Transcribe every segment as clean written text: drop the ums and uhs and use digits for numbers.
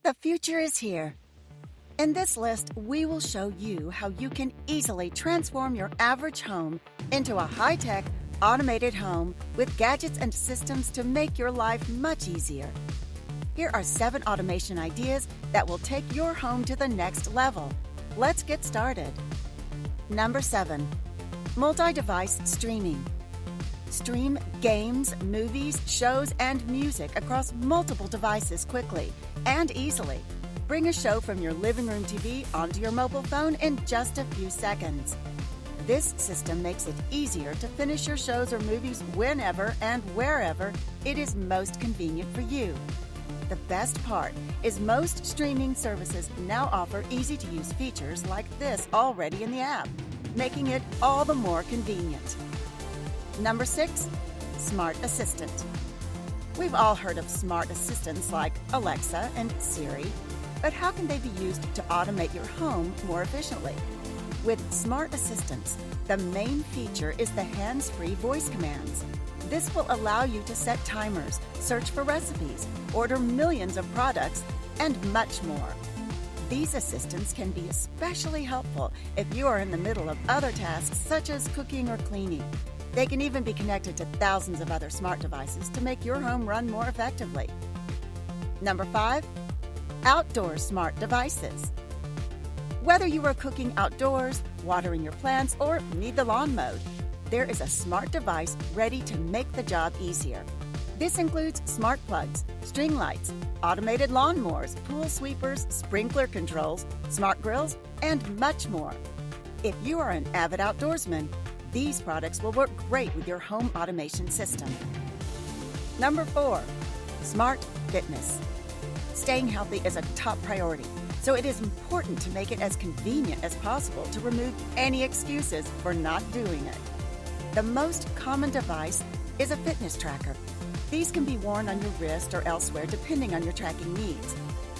The future is here. In this list, we will show you how you can easily transform your average home into a high-tech, automated home with gadgets and systems to make your life much easier. Here are 7 automation ideas that will take your home to the next level. Let's get started. Number 7. Multi-device streaming. Stream games, movies, shows, and music across multiple devices quickly and easily. Bring a show from your living room TV onto your mobile phone in just a few seconds. This system makes it easier to finish your shows or movies whenever and wherever it is most convenient for you. The best part is most streaming services now offer easy-to-use features like this already in the app, making it all the more convenient. Number 6. Smart Assistant. We've all heard of smart assistants like Alexa and Siri, but how can they be used to automate your home more efficiently? With smart assistants, the main feature is the hands-free voice commands. This will allow you to set timers, search for recipes, order millions of products, and much more. These assistants can be especially helpful if you are in the middle of other tasks such as cooking or cleaning. They can even be connected to thousands of other smart devices to make your home run more effectively. Number 5. Outdoor smart devices. Whether you are cooking outdoors, watering your plants, or need the lawn mowed, there is a smart device ready to make the job easier. This includes smart plugs, string lights, automated lawnmowers, pool sweepers, sprinkler controls, smart grills, and much more. If you are an avid outdoorsman, these products will work great with your home automation system. Number 4. Smart Fitness. Staying healthy is a top priority, so it is important to make it as convenient as possible to remove any excuses for not doing it. The most common device is a fitness tracker. These can be worn on your wrist or elsewhere depending on your tracking needs.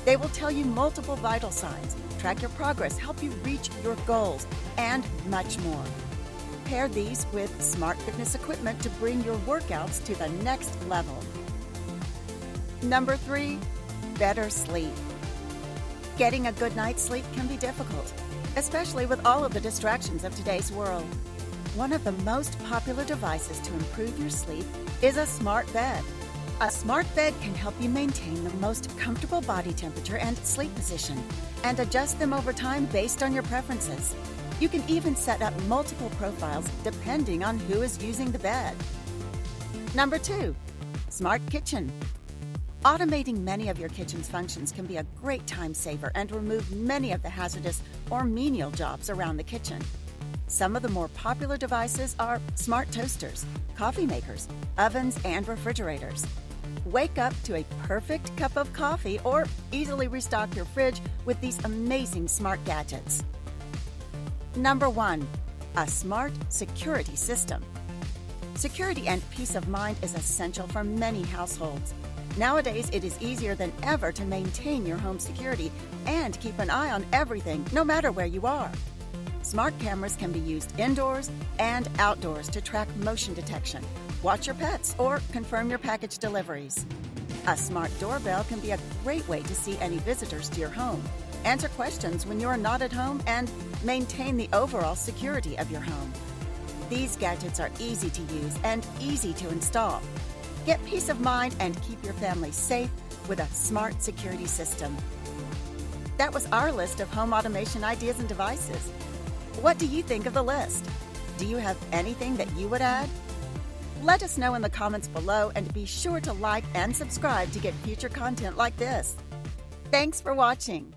They will tell you multiple vital signs, track your progress, help you reach your goals, and much more. Pair these with smart fitness equipment to bring your workouts to the next level. Number 3. Better sleep. Getting a good night's sleep can be difficult, especially with all of the distractions of today's world. One of the most popular devices to improve your sleep is a smart bed. A smart bed can help you maintain the most comfortable body temperature and sleep position, and adjust them over time based on your preferences. You can even set up multiple profiles depending on who is using the bed. Number 2. Smart Kitchen. Automating many of your kitchen's functions can be a great time saver and remove many of the hazardous or menial jobs around the kitchen. Some of the more popular devices are smart toasters, coffee makers, ovens, and refrigerators. Wake up to a perfect cup of coffee or easily restock your fridge with these amazing smart gadgets. Number 1. A smart security system. Security and peace of mind is essential for many households. Nowadays, it is easier than ever to maintain your home security and keep an eye on everything, no matter where you are. Smart cameras can be used indoors and outdoors to track motion detection, watch your pets, or confirm your package deliveries. A smart doorbell can be a great way to see any visitors to your home, answer questions when you are not at home, and maintain the overall security of your home. These gadgets are easy to use and easy to install. Get peace of mind and keep your family safe with a smart security system. That was our list of home automation ideas and devices. What do you think of the list? Do you have anything that you would add? Let us know in the comments below, and be sure to like and subscribe to get future content like this. Thanks for watching.